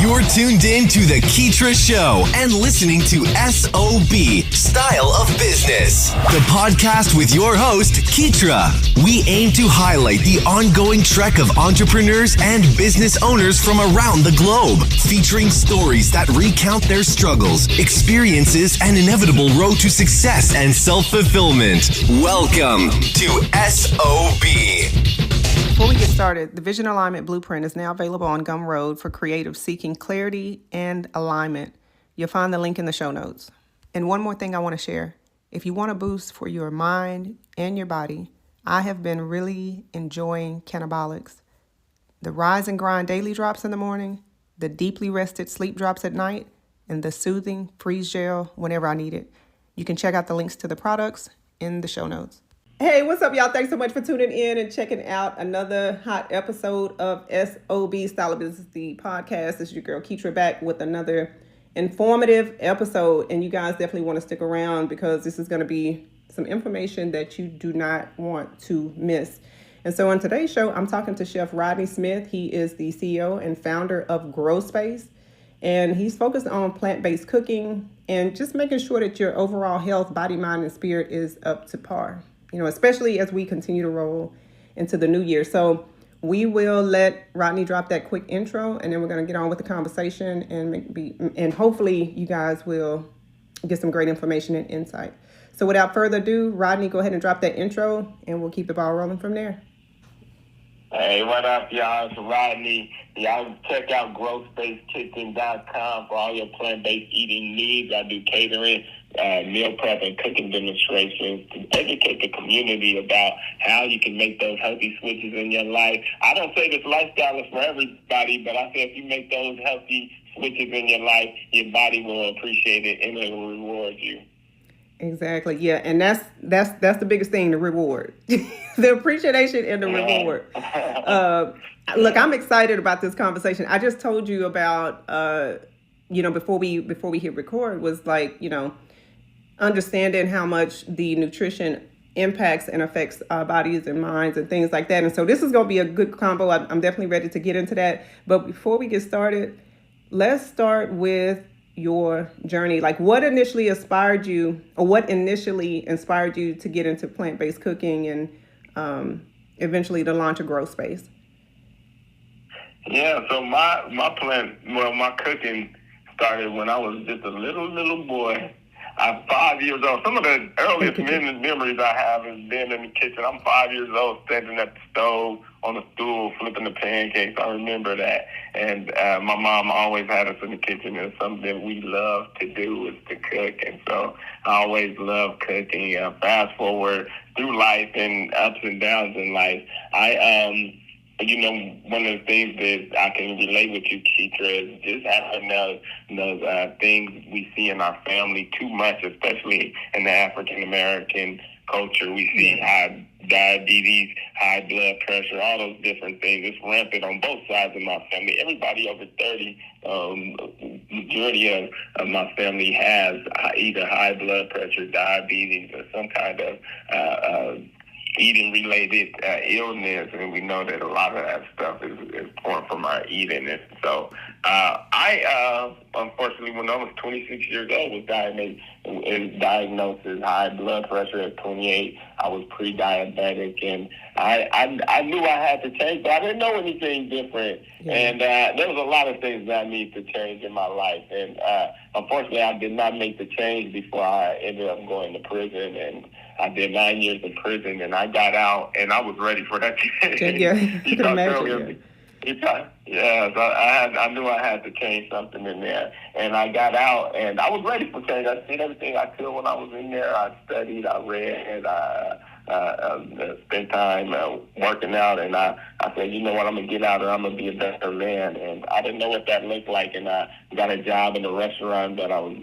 You're tuned in to The Keetra Show and listening to SOB, Style of Business, the podcast with your host, Keetra. We aim to highlight the ongoing trek of entrepreneurs and business owners from around the globe, featuring stories that recount their struggles, experiences, and inevitable road to success and self-fulfillment. Welcome to SOB. Before we get started, the Vision Alignment Blueprint is now available on Gumroad for creatives seeking clarity and alignment. You'll find the link in the show notes. And one more thing I want to share. If you want a boost for your mind and your body, I have been really enjoying Canabolics. The Rise and Grind daily drops in the morning, the deeply rested sleep drops at night, and the soothing freeze gel whenever I need it. You can check out the links to the products in the show notes. Hey, what's up, y'all? Thanks so much for tuning in and checking out another hot episode of SOB Style of Business, the podcast. This is your girl Keetra back with another informative episode. And you guys definitely want to stick around because this is going to be some information that you do not want to miss. And so on today's show, I'm talking to Chef Rodney Smith. He is the CEO and founder of Grow Space. And he's focused on plant-based cooking and just making sure that your overall health, body, mind, and spirit is up to par. You know, especially as we continue to roll into the new year. So we will let Rodney drop that quick intro, and then we're going to get on with the conversation, and hopefully you guys will get some great information and insight. So without further ado, Rodney, go ahead and drop that intro, and we'll keep the ball rolling from there. Hey, what up, y'all? It's Rodney. Y'all check out growspacekitchen.com for all your plant-based eating needs. I do catering, meal prep, and cooking demonstrations to educate the community about how you can make those healthy switches in your life. I don't say this lifestyle is for everybody, but I say if you make those healthy switches in your life, your body will appreciate it and it will reward you. Exactly. Yeah. And that's the biggest thing, the reward, the appreciation and the reward. Look, I'm excited about this conversation. I just told you about, before we hit record was like, understanding how much the nutrition impacts and affects our bodies and minds and things like that. And so this is going to be a good combo. I'm definitely ready to get into that. But before we get started, let's start with your journey. Like what initially inspired you to get into plant-based cooking and eventually to launch a Grow Space? Yeah, so my cooking started when I was just a little boy. I'm 5 years old. Some of the earliest memories I have is being in the kitchen. I'm 5 years old, standing at the stove on a stool, flipping the pancakes. I remember that. And my mom always had us in the kitchen. It's something that we love to do is to cook. And so I always loved cooking. Fast forward through life and ups and downs in life. One of the things that I can relate with you, Keetra, is just having those things we see in our family too much, especially in the African-American culture. We see high diabetes, high blood pressure, all those different things. It's rampant on both sides of my family. Everybody over 30, majority of my family has either high blood pressure, diabetes, or some kind of eating-related illness, and we know that a lot of that stuff is born from our eating. And so I unfortunately, when I was 26 years old, was diagnosed as high blood pressure at 28. I was pre-diabetic, and I knew I had to change, but I didn't know anything different. Yeah. And there was a lot of things that I needed to change in my life. And unfortunately, I did not make the change before I ended up going to prison. And I did 9 years in prison, and I got out, and I was ready for that change. Yeah, you can imagine. I knew I had to change something in there, and I got out, and I was ready for change. I did everything I could when I was in there. I studied, I read, I spent time working out, and I said, you know what, I'm going to get out and I'm going to be a better man. And I didn't know what that looked like, and I got a job in a restaurant, but I was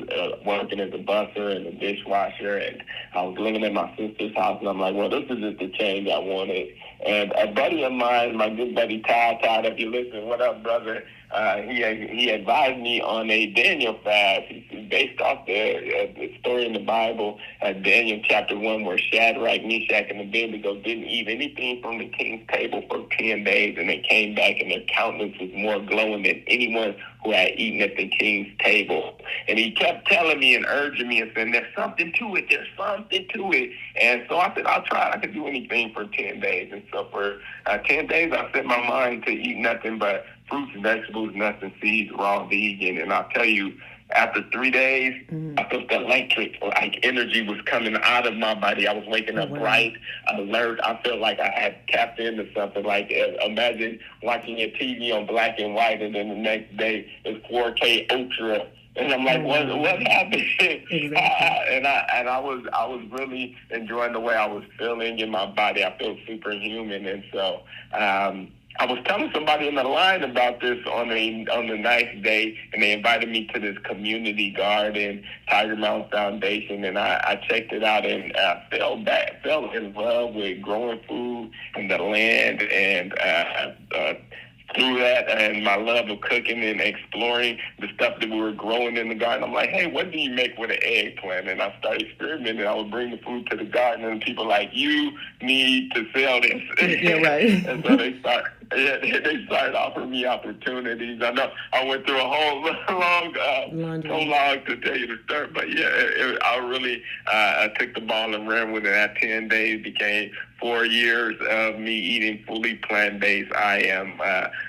working as a busser and a dishwasher, and I was living at my sister's house, and I'm like, well, this is just the change I wanted. And a buddy of mine, my good buddy Todd, if you listen, what up, brother? He advised me on a Daniel fast. It's based off the story in the Bible, Daniel chapter 1, where Shadrach, Meshach, Jack and Abednego didn't eat anything from the king's table for 10 days, and they came back and their countenance was more glowing than anyone who had eaten at the king's table. And he kept telling me and urging me and saying, there's something to it, there's something to it. And so I said, I'll try. I could do anything for 10 days. And so for 10 days, I set my mind to eat nothing but fruits, vegetables, nuts, and seeds, raw vegan. And I'll tell you, after 3 days, I felt the electric, like energy was coming out of my body. I was waking up bright, alert. I felt like I had tapped into something. Like, imagine watching your TV on black and white, and then the next day it's 4K Ultra. And I'm like, what happened? Exactly. And I was really enjoying the way I was feeling in my body. I felt superhuman. And so I was telling somebody in the line about this on the nice day, and they invited me to this community garden, Tiger Mountain Foundation, and I checked it out, and fell in love with growing food and the land, and through that and my love of cooking and exploring the stuff that we were growing in the garden, I'm like, hey, what do you make with an eggplant? And I started experimenting. I would bring the food to the garden, and people like, you need to sell this. Yeah, right. And so they started offering me opportunities. I know I went through a whole so long to tell you the story, but I really took the ball and ran with it. That 10 days became 4 years of me eating fully plant-based. I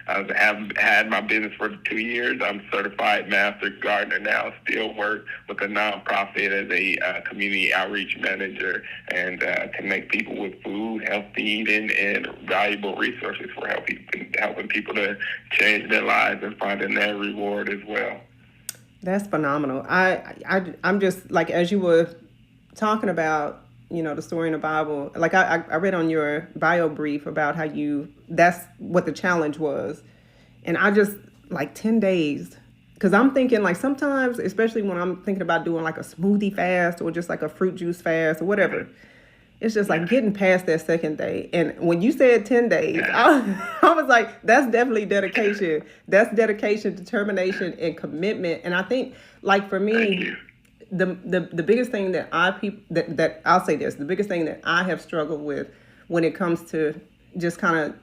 have had my business for 2 years. I'm certified master gardener now. Still work with a nonprofit as a community outreach manager, and connect people with food, healthy eating, and valuable resources for helping people to change their lives and finding their reward as well. That's phenomenal. I'm just, like, as you were talking about, the story in the Bible, like I read on your bio brief about how that's what the challenge was. And I just, like, 10 days, because I'm thinking, like, sometimes, especially when I'm thinking about doing like a smoothie fast or just like a fruit juice fast or whatever, it's just like getting past that second day. And when you said 10 days, I was like, that's definitely dedication. That's dedication, determination, and commitment. And I think, like, for me, the biggest thing that I'll say this, the biggest thing that I have struggled with when it comes to just kind of,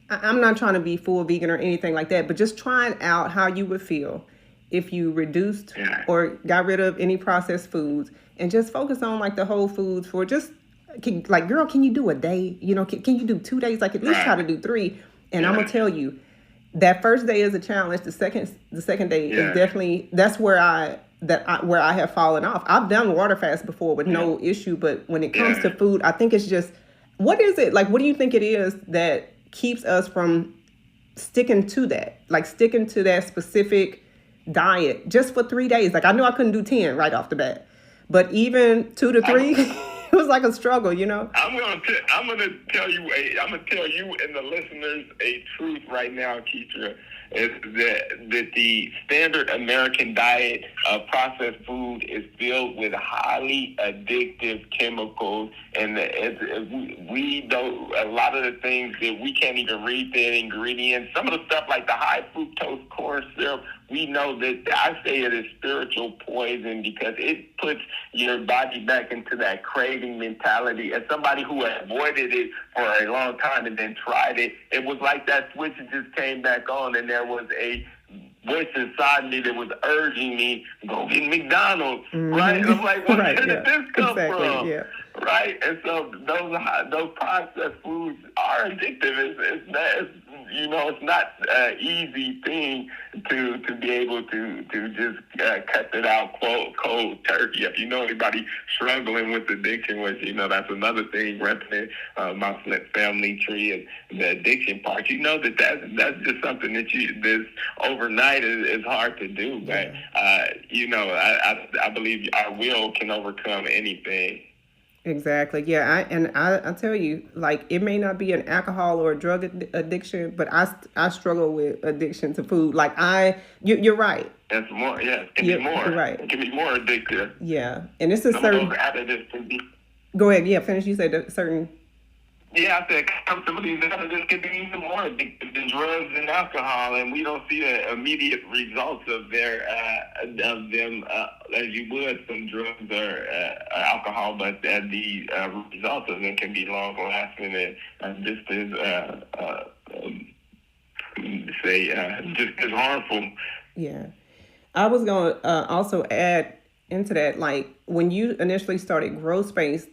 I'm not trying to be full vegan or anything like that, but just trying out how you would feel if you reduced or got rid of any processed foods and just focus on, like, the whole foods for just, like, girl, can you do a day? Can you do 2 days? Like, at least try to do 3. And I'm gonna tell you, that first day is a challenge. The second day is definitely, that's where I have fallen off. I've done water fast before with no issue, but when it comes to food, I think it's just, what is it? Like, what do you think it is that keeps us from sticking to that? Like, sticking to that specific diet just for 3 days. Like, I knew I couldn't do 10 right off the bat, but even 2 to 3, it was like a struggle, I'm gonna tell you and the listeners a truth right now, Keitra. Is that the standard American diet of processed food is filled with highly addictive chemicals, and we don't, a lot of the things that we can't even read the ingredients. Some of the stuff like the high fructose corn syrup, we know that I say it is spiritual poison because it puts your body back into that craving mentality. As somebody who avoided it for a long time and then tried it, it was like that switch just came back on, and there was a voice inside me that was urging me, go get McDonald's, right? And I'm like, where did this come from? Yeah. Right? And so those processed foods are addictive. It's not an easy thing to be able to just cut it out cold turkey. If you know anybody struggling with addiction, which, that's another thing running my family tree, and the addiction part, that's just something that this overnight is hard to do. But, I believe our will can overcome anything. Exactly. Yeah. I tell you, like, it may not be an alcohol or a drug addiction, but I struggle with addiction to food. Like, you're right. That's more. Yeah. It can be more. Right. It can be more addictive. Yeah. And it's a certain. Additives can be. Go ahead. Yeah. Finish. You said certain. Yeah, I said some of these additives can be even more addictive than drugs and alcohol, and we don't see the immediate results of them as you would some drugs or alcohol, but the results of them can be long lasting and just as harmful. Yeah. I was going to also add into that, like when you initially started Grow Space,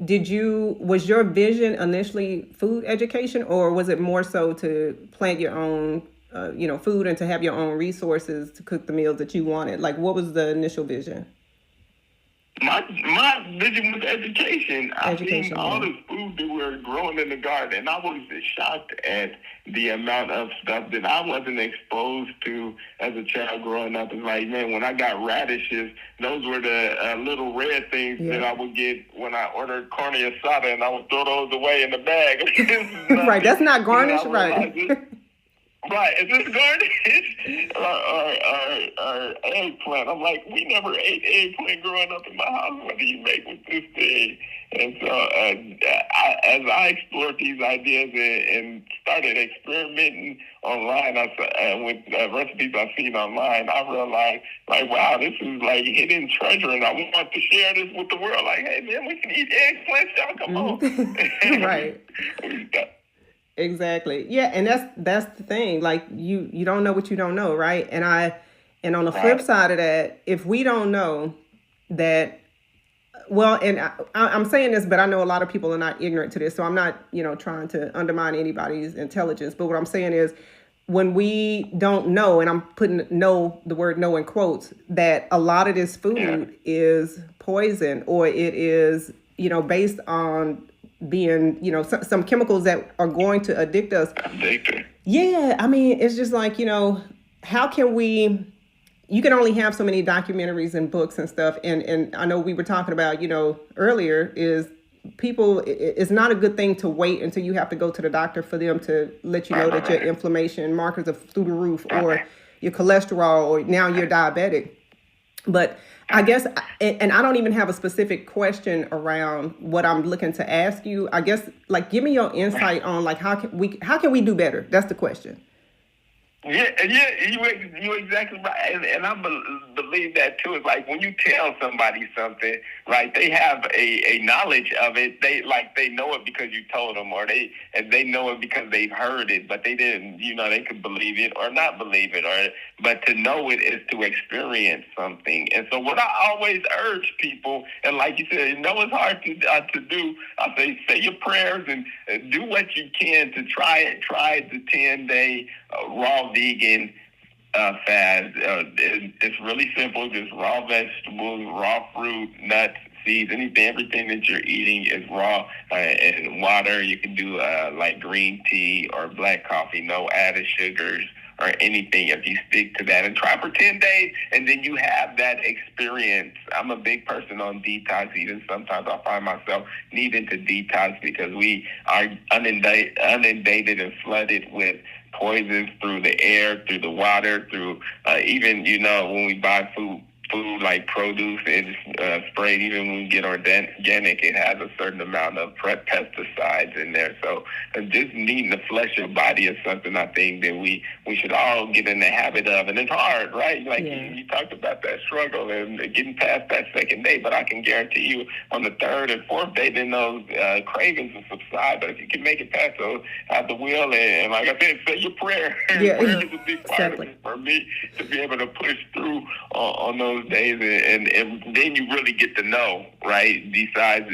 was your vision initially food education, or was it more so to plant your own, food and to have your own resources to cook the meals that you wanted? Like, what was the initial vision? My vision was education. I seen all the food that were growing in the garden, and I was shocked at the amount of stuff that I wasn't exposed to as a child growing up. It's like, man, when I got radishes, those were the little red things that I would get when I ordered carne asada, and I would throw those away in the bag. Right, that's not garnish, right? Right, is this garnish or eggplant? I'm like, we never ate eggplant growing up in my house. What do you make with this thing? And so as I explored these ideas and started experimenting online with recipes I've seen online, I realized, like, wow, this is like hidden treasure, and I want to share this with the world. Like, hey, man, we can eat eggplant, y'all, come on. Right. Exactly. Yeah, and that's the thing. Like you don't know what you don't know, right? And on the flip side of that, if we don't know that, well, and I'm saying this, but I know a lot of people are not ignorant to this, so I'm not, trying to undermine anybody's intelligence. But what I'm saying is, when we don't know, and I'm putting the word "know" in quotes, that a lot of this food is poison, or it is, based on being, some chemicals that are going to addict us. Yeah, I mean, it's just like, how can we, you can only have so many documentaries and books and stuff. And I know we were talking about, earlier, is people, it's not a good thing to wait until you have to go to the doctor for them to let you know that your inflammation markers are through the roof, or your cholesterol, or now you're diabetic. But I guess, and I don't even have a specific question around what I'm looking to ask you. I guess, like, give me your insight on, like, how can we do better? That's the question. Yeah, you're exactly right, and I believe that too. It's like when you tell somebody something, right? They have a knowledge of it. They know it because you told them, or they know it because they've heard it, but they didn't. They could believe it or not believe it, but to know it is to experience something. And so, what I always urge people, and like you said, it's hard to do. I say your prayers and do what you can to try it. Try the 10-day raw vegan fast. It's really simple. Just raw vegetables, raw fruit, nuts, seeds, everything that you're eating is raw, and water. You can do like green tea or black coffee, no added sugars or anything, if you stick to that and try for 10 days, and then you have that experience. I'm a big person on detox. Even sometimes I find myself needing to detox because we are inundated and flooded with poisons through the air, through the water, through even, when we buy food like produce, it's sprayed. Even when we get organic, it has a certain amount of pesticides in there. So just needing to flush your body is something I think that we should all get in the habit of. And it's hard, right? Like you talked about that struggle and getting past that second day, but I can guarantee you on the third and fourth day, then those cravings will subside. But if you can make it past those, have the will, and like I said, say your prayer. Yeah, prayer is a big part of it for me to be able to push through on those days, and then you really get to know, right? Besides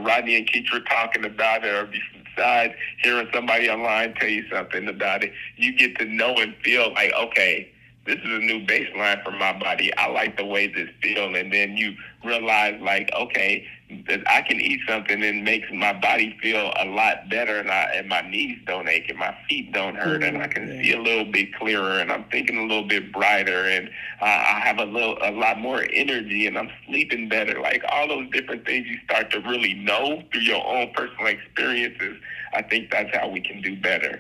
Rodney and Keitra talking about it, or besides hearing somebody online tell you something about it, you get to know and feel like, okay, this is a new baseline for my body. I like the way this feels. And then you realize, like, okay, that I can eat something and makes my body feel a lot better, and my knees don't ache and my feet don't hurt, and I can see a little bit clearer, and I'm thinking a little bit brighter, and I have a lot more energy, and I'm sleeping better. Like all those different things you start to really know through your own personal experiences. I think that's how we can do better.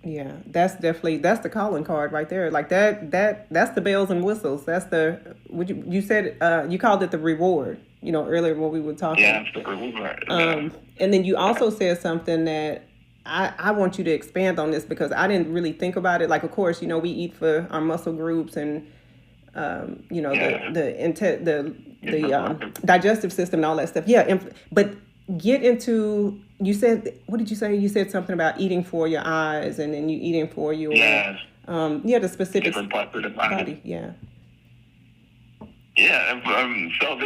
Yeah, that's the calling card right there. Like that's the bells and whistles. That's the you said you called it the reward. Earlier when we were talking. Yeah, it's the reward. And then you also said something that I want you to expand on this because I didn't really think about it. Like, of course, we eat for our muscle groups and the digestive system and all that stuff. Yeah, but get into. You said, what did you say? You said something about eating for your eyes, and then you eating for your the specific different parts of the body. Yeah. Yeah, so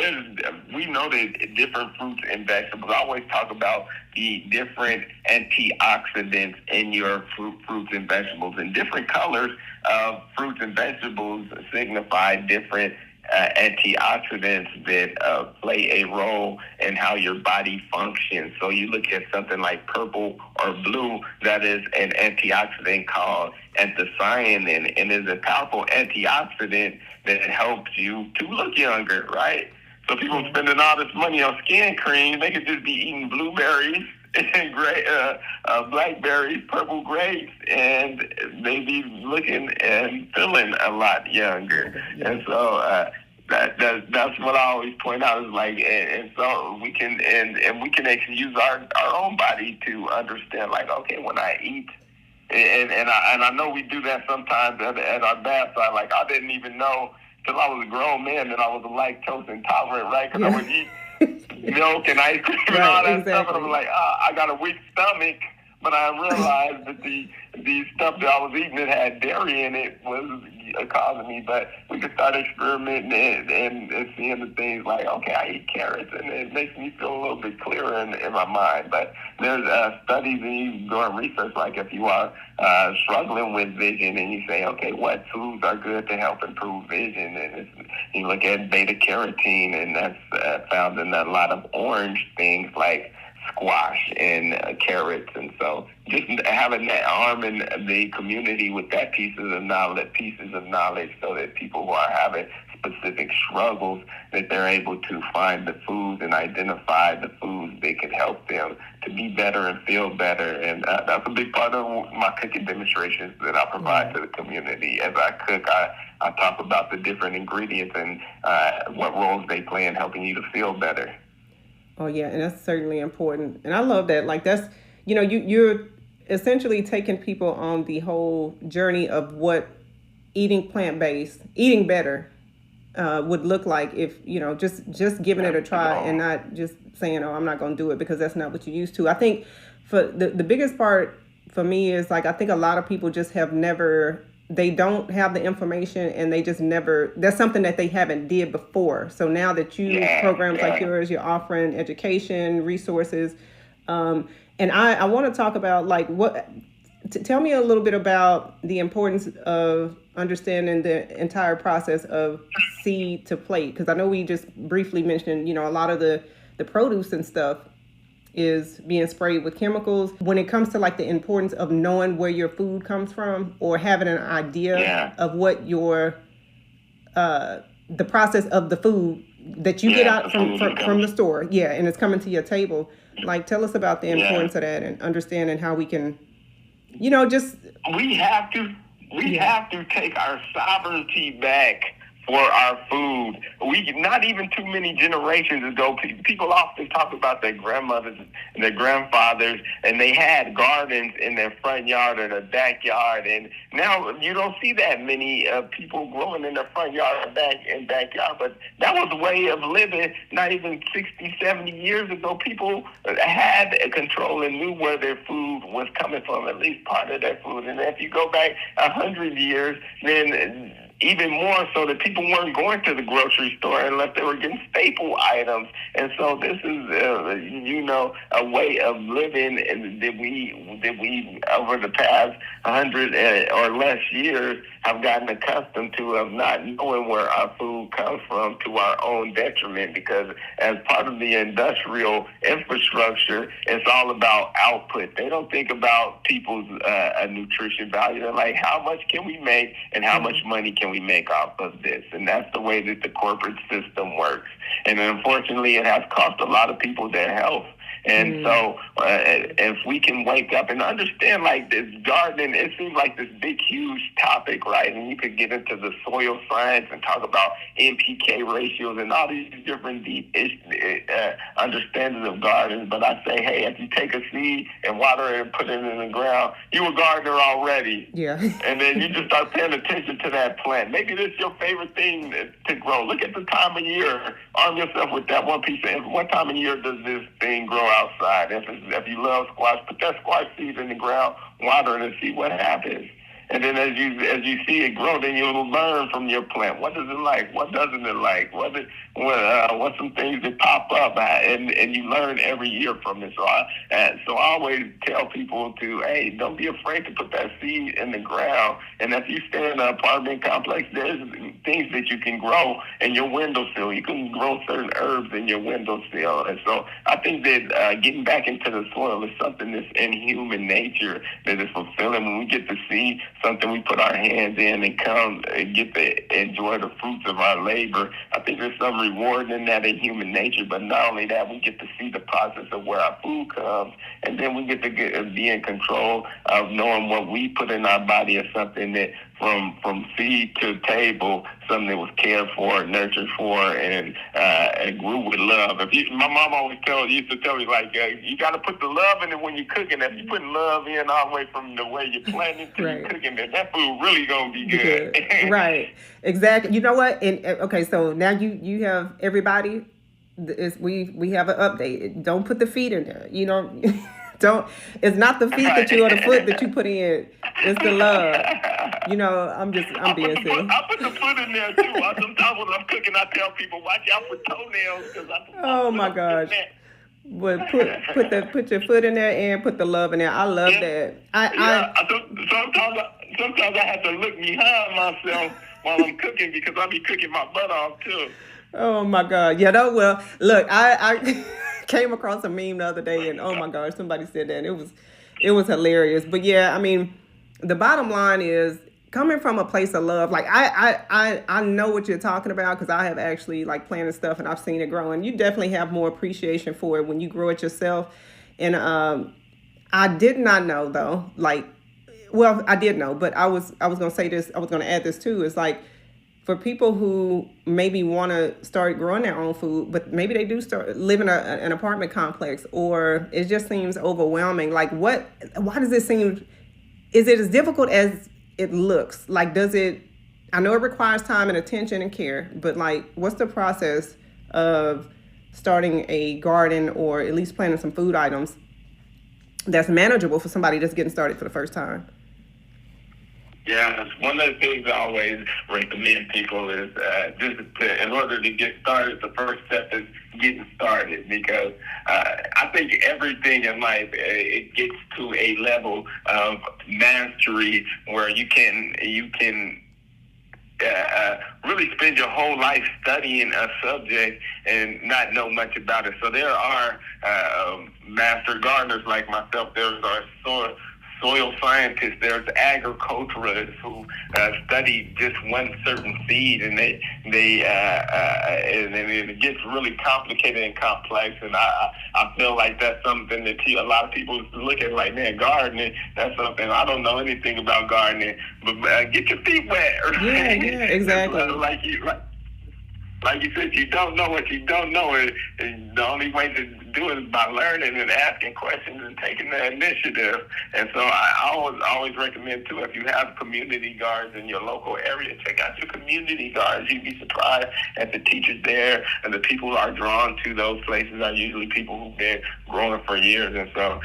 we know that different fruits and vegetables. I always talk about the different antioxidants in your fruits and vegetables, and different colors of fruits and vegetables signify different antioxidants that play a role in how your body functions. So you look at something like purple or blue, that is an antioxidant called anthocyanin, and is a powerful antioxidant that helps you to look younger, right? So people spending all this money on skin cream, they could just be eating blueberries and blackberries, purple grapes, and they be looking and feeling a lot younger. And so that's what I always point out is like, and so we can and we can actually use our own body to understand, like, okay, when I eat. And I know we do that sometimes at our bedside. Like, I didn't even know till I was a grown man that I was lactose intolerant, right? Because I would eat milk and ice cream and all that stuff, and I'm like, I got a weak stomach. But I realized that the stuff that I was eating that had dairy in it was causing me. But we could start experimenting and seeing the things like, okay, I eat carrots, and it makes me feel a little bit clearer in my mind. But there's studies and you doing research, like if you are struggling with vision and you say, okay, what foods are good to help improve vision? And you look at beta carotene, and that's found in a lot of orange things like squash and carrots. And so just having that arm in the community with that pieces of knowledge so that people who are having specific struggles, that they're able to find the foods and identify the foods that can help them to be better and feel better. And that's a big part of my cooking demonstrations that I provide to the community. As I cook, I talk about the different ingredients and what roles they play in helping you to feel better. Oh, yeah, and that's certainly important. And I love that. Like, that's, you're essentially taking people on the whole journey of what eating plant-based, eating better would look like if, just giving it a try and not just saying, oh, I'm not going to do it because that's not what you're used to. I think for the biggest part for me is, like, I think a lot of people just they don't have the information and they just that's something that they haven't did before. So now that programs like yours, you're offering education, resources. And I want to talk about, like, tell me a little bit about the importance of understanding the entire process of seed to plate. Because I know we just briefly mentioned, a lot of the produce and stuff is being sprayed with chemicals. When it comes to, like, the importance of knowing where your food comes from or having an idea of what your the process of the food that you get out from the store, and it's coming to your table. Like, tell us about the importance of that and understanding how we can, just we have to take our sovereignty back for our food. Not even too many generations ago, people often talk about their grandmothers and their grandfathers, and they had gardens in their front yard or their backyard. And now you don't see that many people growing in their front yard or backyard. But that was a way of living. Not even 60, 70 years ago, people had control and knew where their food was coming from, at least part of their food. And if you go back 100 years, then even more so that people weren't going to the grocery store unless they were getting staple items. And so this is, a way of living that we over the past 100 or less years have gotten accustomed to, of not knowing where our food comes from to our own detriment, because as part of the industrial infrastructure, it's all about output. They don't think about people's nutrition value. They're like, how much can we make and how much money can we make off of this? And that's the way that the corporate system works. And unfortunately, it has cost a lot of people their health. And so if we can wake up and understand, like, this gardening, it seems like this big, huge topic, right? And you could get into the soil science and talk about NPK ratios and all these different deep understandings of gardens. But I say, hey, if you take a seed and water it and put it in the ground, you a gardener already. Yeah. And then you just start paying attention to that plant. Maybe this is your favorite thing to grow. Look at the time of year. Arm yourself with that one piece of, what time of year does this thing grow outside? If you love squash, put that squash seed in the ground, water it, and see what happens. And then as you see it grow, then you'll learn from your plant. What does it like? What doesn't it like? What's some things that pop up? And you learn every year from it. So I always tell people to, hey, don't be afraid to put that seed in the ground. And if you stay in an apartment complex, there's things that you can grow in your windowsill. You can grow certain herbs in your windowsill. And so I think that getting back into the soil is something that's in human nature that is fulfilling. When we get to see something we put our hands in and come and get to enjoy the fruits of our labor, I think there's some reward in that in human nature. But not only that, we get to see the process of where our food comes, and then we get to be in control of knowing what we put in our body is something that from seed to table, something that was cared for, nurtured for, and grew with love. My mom always used to tell me, like, you got to put the love in it when you're cooking. If you put love in all the way from the way you're planning to you're cooking it, that food really gonna be good. Right, exactly. You know what? And okay, so now you have everybody. We have an update. Don't put the feet in there. You know. Don't. It's not the feet that you or the foot that you put in. It's the love. You know, I'm being silly. I put the foot in there too. Sometimes when I'm cooking, I tell people, watch out for toenails because oh my gosh. But put your foot in there and put the love in there. I love that. Sometimes I have to look behind myself while I'm cooking because I be cooking my butt off too. Oh my God. Yeah, no, well, look, I came across a meme the other day and oh my gosh, somebody said that and it was hilarious. But yeah, I mean, the bottom line is coming from a place of love. Like I know what you're talking about because I have actually like planted stuff and I've seen it grow, and you definitely have more appreciation for it when you grow it yourself. And I did not know though, like, well, I did know, but I was going to say this, I was going to add this too. It's like, for people who maybe want to start growing their own food, but maybe they do start living in an apartment complex, or it just seems overwhelming. Like, why does it seem, is it as difficult as it looks? Like, I know it requires time and attention and care, but like, what's the process of starting a garden or at least planting some food items that's manageable for somebody that's getting started for the first time? Yeah, one of the things I always recommend people is in order to get started, the first step is getting started, because I think everything in life, it gets to a level of mastery where you can really spend your whole life studying a subject and not know much about it. So there are master gardeners like myself. There's our soil scientists, there's agriculturalists who study just one certain seed, and and it gets really complicated and complex. And I feel like that's something that a lot of people look at like, man, gardening, that's something I don't know anything about gardening, but get your feet wet. Right? Yeah, exactly. Like you said, you don't know what you don't know. And the only way to do it is by learning and asking questions and taking the initiative. And so I always recommend, too, if you have community gardens in your local area, check out your community gardens. You'd be surprised at the teachers there, and the people who are drawn to those places are usually people who've been growing for years. And so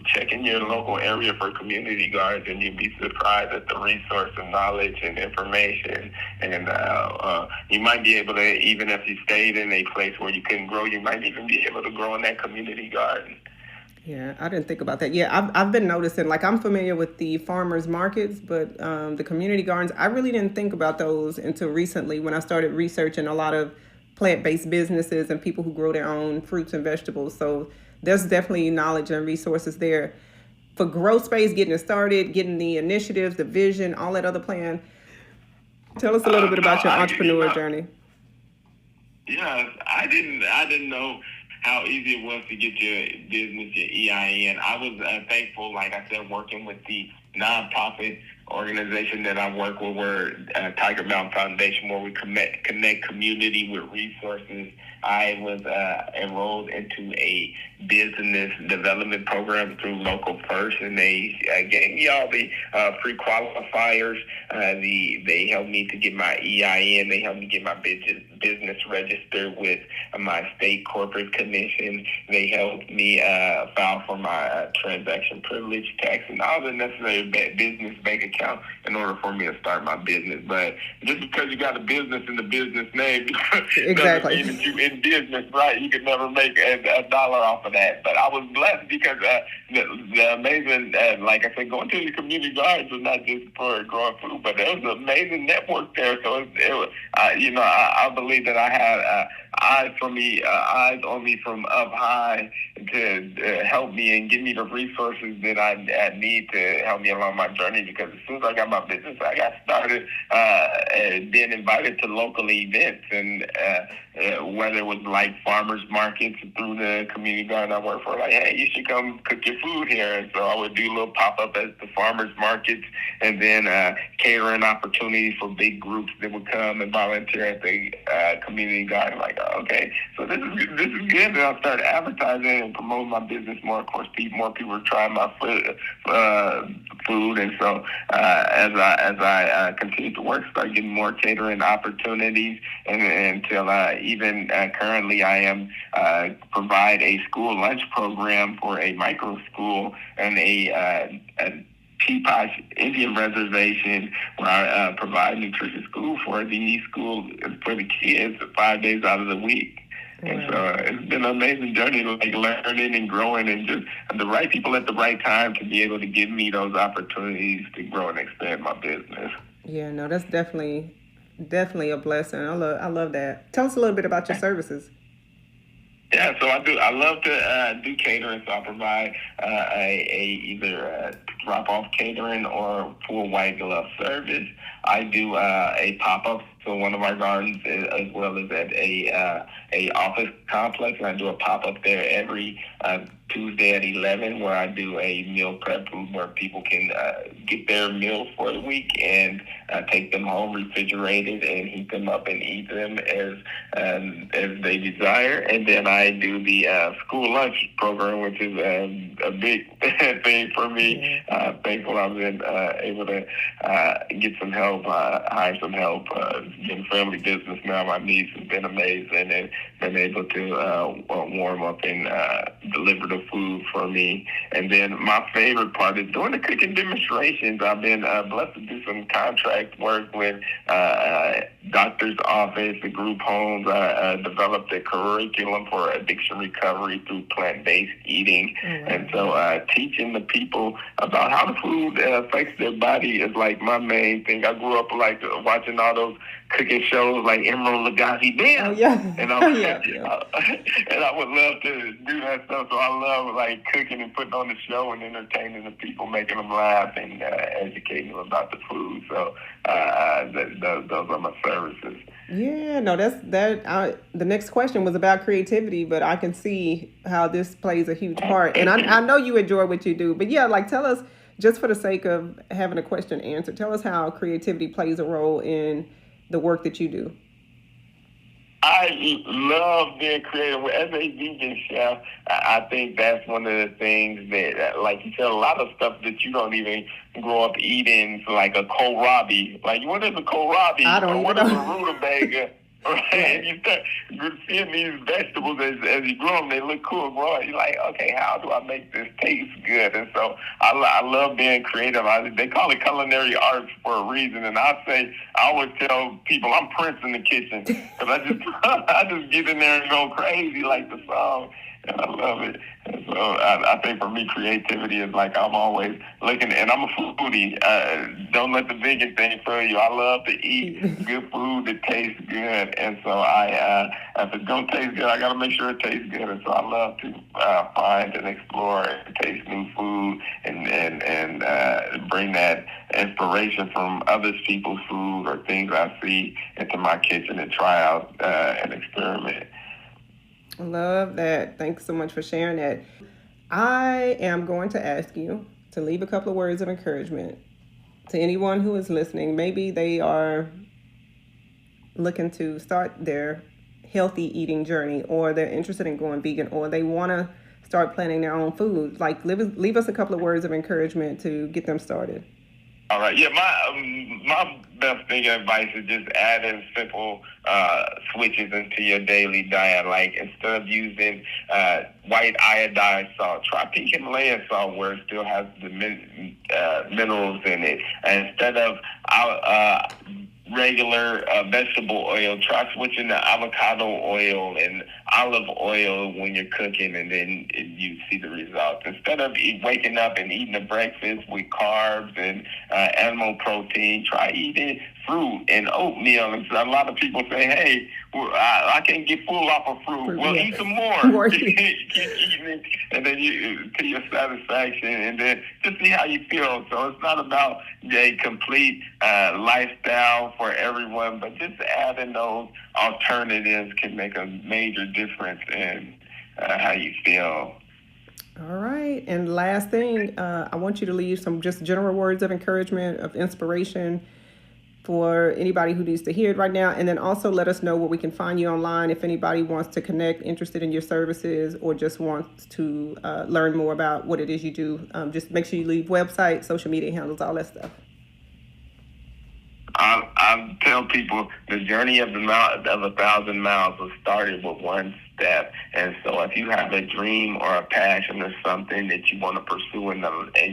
check in your local area for community gardens, and you'd be surprised at the resource and knowledge and information. And you might be able to, even if you stayed in a place where you couldn't grow, you might even be able to grow in that community garden. Yeah, I didn't think about that. Yeah, I've been noticing, like, I'm familiar with the farmers markets, but the community gardens, I really didn't think about those until recently when I started researching a lot of plant-based businesses and people who grow their own fruits and vegetables. So there's definitely knowledge and resources there for growth space, getting it started, getting the initiatives, the vision, all that other plan. Tell us a little bit about your entrepreneur journey. Yeah, I didn't know how easy it was to get your business, your EIN. I was thankful, like I said, working with the nonprofit organization that I work with, where Tiger Mountain Foundation, where we connect community with resources. I was enrolled into a business development program through Local First, and they gave me all the pre-qualifiers. They helped me to get my EIN. They helped me get my business registered with my state corporate commission. They helped me file for my transaction privilege tax and all the necessary business bank account in order for me to start my business. But just because you got a business in the business name doesn't mean that you in business, right? You could never make a dollar off of that. But I was blessed because the amazing, like I said, going to the community gardens was not just for growing food, but there was an amazing network there. So I believe that I had eyes on me from up high to help me and give me the resources that I need to help me along my journey. Because as soon as I got my business, I got started being invited to local events, and whether it was like farmers markets through the community garden I work for, like, hey, you should come cook your food here. And so I would do little pop-up at the farmers markets, and then catering opportunities for big groups that would come and volunteer at the community garden. Like, okay, so this is good. And I'll start advertising and promoting my business more. Of course, more people are trying my food, and so as I continue to work, start getting more catering opportunities, and until even currently I am provide a school lunch program for a micro school and a Teapot Indian reservation, where I provide nutritious food for the kids 5 days out of the week. And so it's been an amazing journey, like learning and growing, and just the right people at the right time to be able to give me those opportunities to grow and expand my business. Yeah, no, that's definitely a blessing. I love that. Tell us a little bit about your services. Yeah, so I do. I love to do catering, so I provide either drop-off catering or full white glove service. I do a pop-up, so one of our gardens, as well as at a office complex, and I do a pop-up there every Tuesday at 11, where I do a meal prep where people can get their meals for the week and take them home refrigerated and heat them up and eat them as they desire. And then I do the school lunch program, which is a big thing for me. Thankful I've been able to get some help, hire some help, in family business now. My niece has been amazing and been able to warm up and deliver the food for me. And then my favorite part is doing the cooking demonstrations. I've been blessed to do some contract work with doctor's office, the group homes. I developed a curriculum for addiction recovery through plant-based eating. And so teaching the people about how the food affects their body is like my main thing. I grew up like watching all those cooking shows like Emerald Lagasse Bam. And I would love to do that stuff. So I love like cooking and putting on the show and entertaining the people, making them laugh and educating them about the food. So those are my services. Yeah, no, the next question was about creativity, but I can see how this plays a huge part. And I know you enjoy what you do, but yeah, like tell us, just for the sake of having a question answered, tell us how creativity plays a role in the work that you do. I love being creative. As a vegan chef, I think that's one of the things that, like you said, a lot of stuff that you don't even grow up eating, like a kohlrabi. Like, what is a kohlrabi? I don't or what even is know. a rutabaga? Right? And you start seeing these vegetables as you grow them, they look cool growing. You're like, okay, how do I make this taste good? And so I love being creative. They call it culinary arts for a reason. And I always tell people I'm Prince in the kitchen, because I just get in there and go crazy like the song. And I love it. And so I think for me, creativity is like I'm always looking, and I'm a foodie. Don't let the vegan thing fool you. I love to eat good food that tastes good. And so if it don't taste good, I got to make sure it tastes good. And so I love to find and explore and taste new food and bring that inspiration from other people's food or things I see into my kitchen and try out and experiment. Love that. Thanks so much for sharing that. I am going to ask you to leave a couple of words of encouragement to anyone who is listening. Maybe they are looking to start their healthy eating journey, or they're interested in going vegan, or they want to start planning their own food. Like, leave us a couple of words of encouragement to get them started. All right. Yeah, my best thing of advice is just adding simple switches into your daily diet. Like, instead of using white iodized salt, try pink Himalayan salt where it still has the minerals in it. And instead of regular vegetable oil, try switching to avocado oil and olive oil when you're cooking, and then you see the results. Instead of waking up and eating a breakfast with carbs and animal protein, try eating fruit and oatmeal. And so a lot of people say, hey, I can't get full off of fruit. Well, eat some more. Keep eating it, and then you to your satisfaction, and then just see how you feel. So it's not about a complete lifestyle for everyone, but just adding those alternatives can make a major difference in how you feel. All right. And last thing, I want you to leave some just general words of encouragement, of inspiration for anybody who needs to hear it right now. And then also let us know where we can find you online if anybody wants to connect, interested in your services, or just wants to learn more about what it is you do. Just make sure you leave website, social media handles, all that stuff. I tell people the journey of 1,000 miles was started with one step. And so if you have a dream or a passion or something that you want to pursue in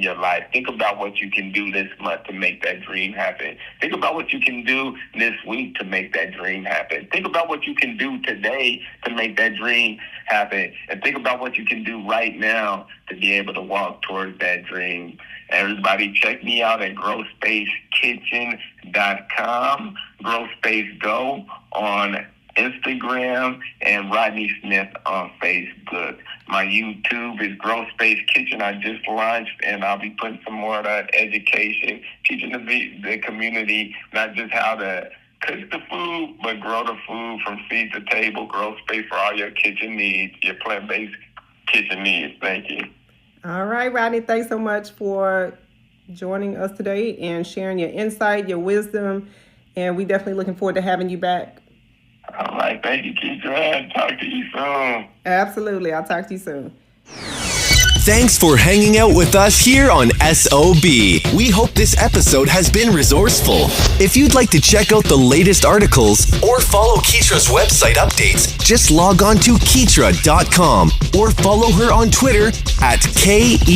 your life, think about what you can do this month to make that dream happen. Think about what you can do this week to make that dream happen. Think about what you can do today to make that dream happen. And think about what you can do right now to be able to walk towards that dream. Everybody check me out at growspacekitchen.com, GrowSpaceGo on Instagram, and Rodney Smith on Facebook. My YouTube is Grow Space Kitchen. I just launched, and I'll be putting some more of that education, teaching the community not just how to cook the food, but grow the food from seed to table. Grow space for all your kitchen needs, your plant-based kitchen needs. Thank you. All right, Rodney, thanks so much for joining us today and sharing your insight, your wisdom, and we definitely looking forward to having you back. All right, thank you, Keisha. Talk to you soon. Absolutely, I'll talk to you soon. Thanks for hanging out with us here on SOB. We hope this episode has been resourceful. If you'd like to check out the latest articles or follow Keetra's website updates, just log on to Keetra.com or follow her on Twitter at KEETRIA.